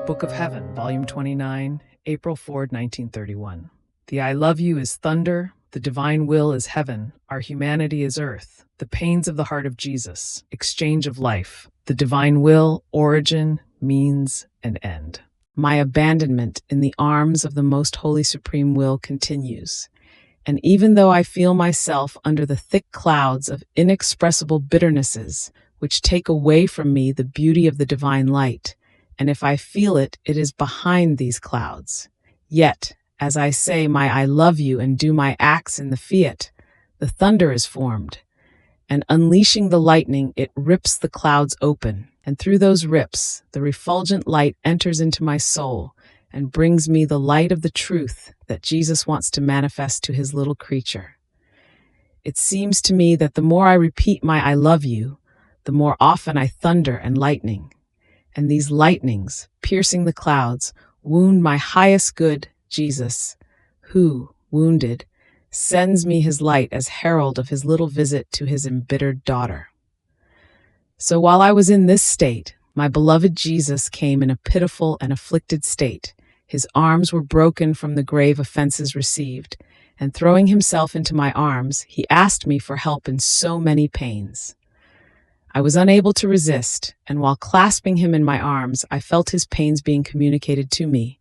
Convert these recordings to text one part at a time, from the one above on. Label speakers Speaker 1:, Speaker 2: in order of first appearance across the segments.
Speaker 1: Book of Heaven, Volume 29, April 4, 1931. The I love you is thunder, the divine will is heaven, our humanity is earth, the pains of the heart of Jesus, exchange of life, the divine will, origin, means, and end. My abandonment in the arms of the most holy supreme will continues. And even though I feel myself under the thick clouds of inexpressible bitternesses, which take away from me the beauty of the divine light, and if I feel it, it is behind these clouds. Yet, as I say my I love you and do my acts in the fiat, the thunder is formed, and unleashing the lightning, it rips the clouds open, and through those rips, the refulgent light enters into my soul and brings me the light of the truth that Jesus wants to manifest to his little creature. It seems to me that the more I repeat my I love you, the more often I thunder and lightning. And these lightnings, piercing the clouds, wound my highest good, Jesus, who, wounded, sends me his light as herald of his little visit to his embittered daughter. So while I was in this state, my beloved Jesus came in a pitiful and afflicted state. His arms were broken from the grave offenses received, and throwing himself into my arms, he asked me for help in so many pains. I was unable to resist, and while clasping him in my arms, I felt his pains being communicated to me,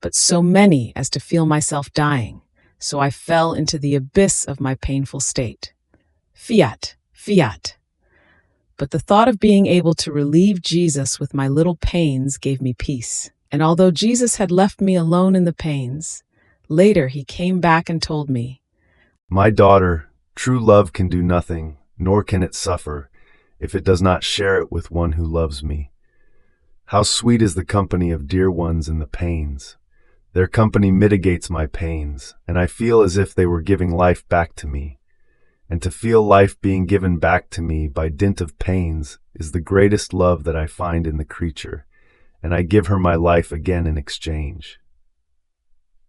Speaker 1: but so many as to feel myself dying, so I fell into the abyss of my painful state. Fiat, fiat. But the thought of being able to relieve Jesus with my little pains gave me peace, and although Jesus had left me alone in the pains, later he came back and told me,
Speaker 2: "My daughter, true love can do nothing, nor can it suffer, if it does not share it with one who loves me. How sweet is the company of dear ones in the pains. Their company mitigates my pains, and I feel as if they were giving life back to me. And to feel life being given back to me by dint of pains is the greatest love that I find in the creature, and I give her my life again in exchange.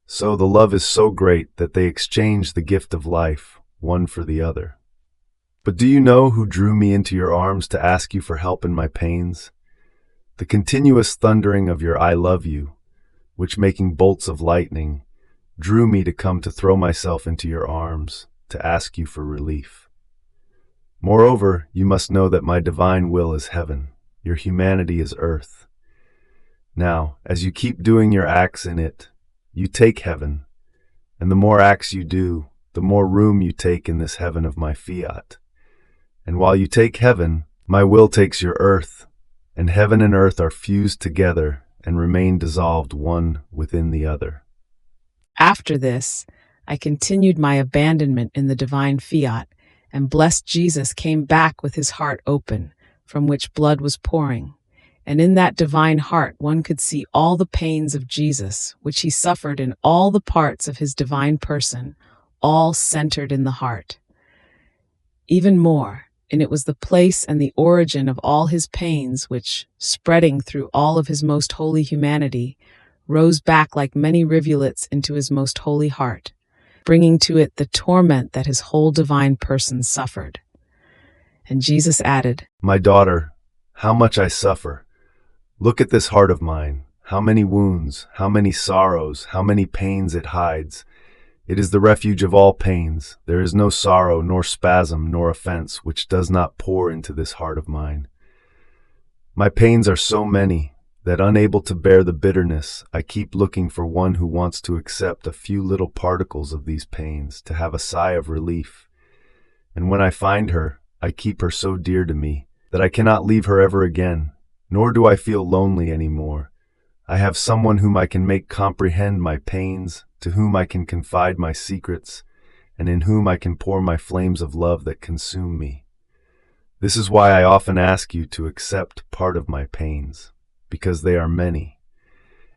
Speaker 2: So the love is so great that they exchange the gift of life, one for the other. But do you know who drew me into your arms to ask you for help in my pains? The continuous thundering of your I love you, which making bolts of lightning, drew me to come to throw myself into your arms, to ask you for relief. Moreover, you must know that my divine will is heaven, your humanity is earth. Now, as you keep doing your acts in it, you take heaven, and the more acts you do, the more room you take in this heaven of my fiat. And while you take heaven, my will takes your earth, and heaven and earth are fused together and remain dissolved one within the other."
Speaker 1: After this, I continued my abandonment in the divine fiat, and blessed Jesus came back with his heart open, from which blood was pouring. And in that divine heart one could see all the pains of Jesus, which he suffered in all the parts of his divine person, all centered in the heart. Even more, and it was the place and the origin of all his pains which, spreading through all of his most holy humanity, rose back like many rivulets into his most holy heart, bringing to it the torment that his whole divine person suffered. And Jesus added,
Speaker 2: "My daughter, how much I suffer. Look at this heart of mine, how many wounds, how many sorrows, how many pains it hides. It is the refuge of all pains. There is no sorrow, nor spasm, nor offense, which does not pour into this heart of mine. My pains are so many, that unable to bear the bitterness, I keep looking for one who wants to accept a few little particles of these pains, to have a sigh of relief. And when I find her, I keep her so dear to me, that I cannot leave her ever again, nor do I feel lonely any more. I have someone whom I can make comprehend my pains, to whom I can confide my secrets, and in whom I can pour my flames of love that consume me. This is why I often ask you to accept part of my pains, because they are many.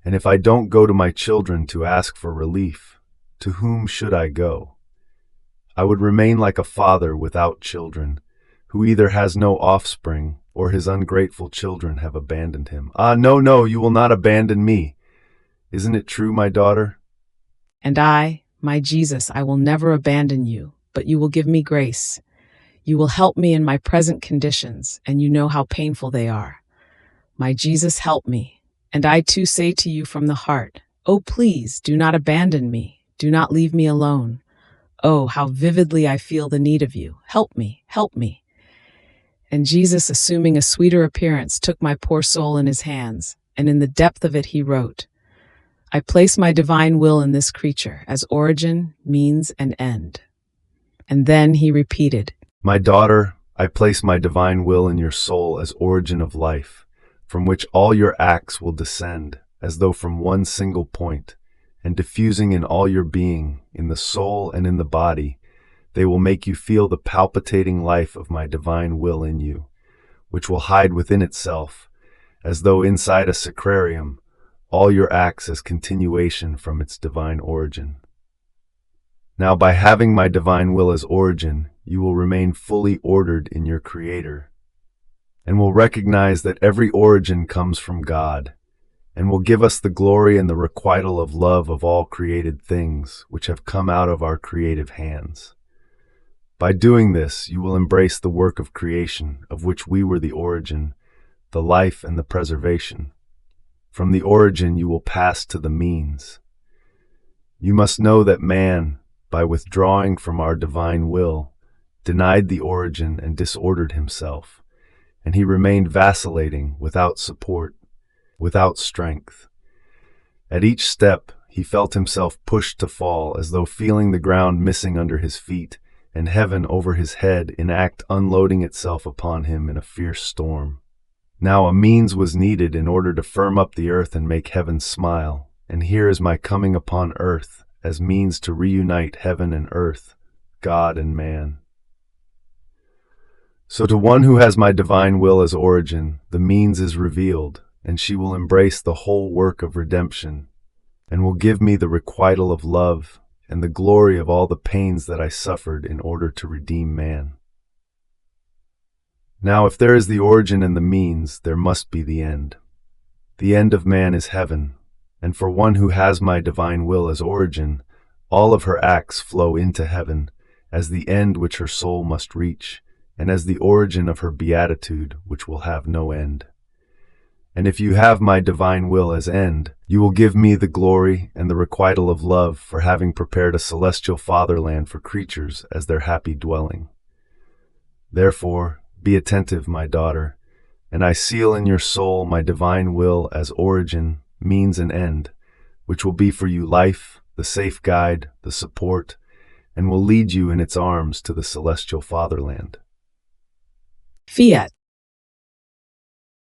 Speaker 2: And if I don't go to my children to ask for relief, to whom should I go? I would remain like a father without children, who either has no offspring, or his ungrateful children have abandoned him. Ah, no, no, you will not abandon me. Isn't it true, my daughter?
Speaker 1: And I, my Jesus, I will never abandon you, but you will give me grace. You will help me in my present conditions, and you know how painful they are. My Jesus, help me, And I too say to you from the heart, oh, please do not abandon me. Do not leave me alone. Oh, how vividly I feel the need of you. Help me, help me. And Jesus, assuming a sweeter appearance, took my poor soul in his hands, and in the depth of it he wrote, I place my divine will in this creature as origin, means, and end. And then he repeated,
Speaker 2: My daughter, I place my divine will in your soul as origin of life, from which all your acts will descend, as though from one single point, and diffusing in all your being, in the soul and in the body, they will make you feel the palpitating life of my divine will in you, which will hide within itself, as though inside a sacrarium, all your acts as continuation from its divine origin. Now, by having my divine will as origin, you will remain fully ordered in your Creator, and will recognize that every origin comes from God, and will give us the glory and the requital of love of all created things which have come out of our creative hands. By doing this, you will embrace the work of creation, of which we were the origin, the life and the preservation. From the origin you will pass to the means. You must know that man, by withdrawing from our divine will, denied the origin and disordered himself, and he remained vacillating, without support, without strength. At each step, he felt himself pushed to fall, as though feeling the ground missing under his feet, and heaven over his head in act unloading itself upon him in a fierce storm. Now a means was needed in order to firm up the earth and make heaven smile, and here is my coming upon earth as means to reunite heaven and earth, God and man. So to one who has my divine will as origin, the means is revealed, and she will embrace the whole work of redemption, and will give me the requital of love and the glory of all the pains that I suffered in order to redeem man. Now, if there is the origin and the means, there must be the end. The end of man is heaven, and for one who has my divine will as origin, all of her acts flow into heaven, as the end which her soul must reach, and as the origin of her beatitude, which will have no end. And if you have my divine will as end, you will give me the glory and the requital of love for having prepared a celestial fatherland for creatures as their happy dwelling. Therefore, be attentive, my daughter, and I seal in your soul my divine will as origin, means, and end, which will be for you life, the safe guide, the support, and will lead you in its arms to the celestial fatherland.
Speaker 1: Fiat.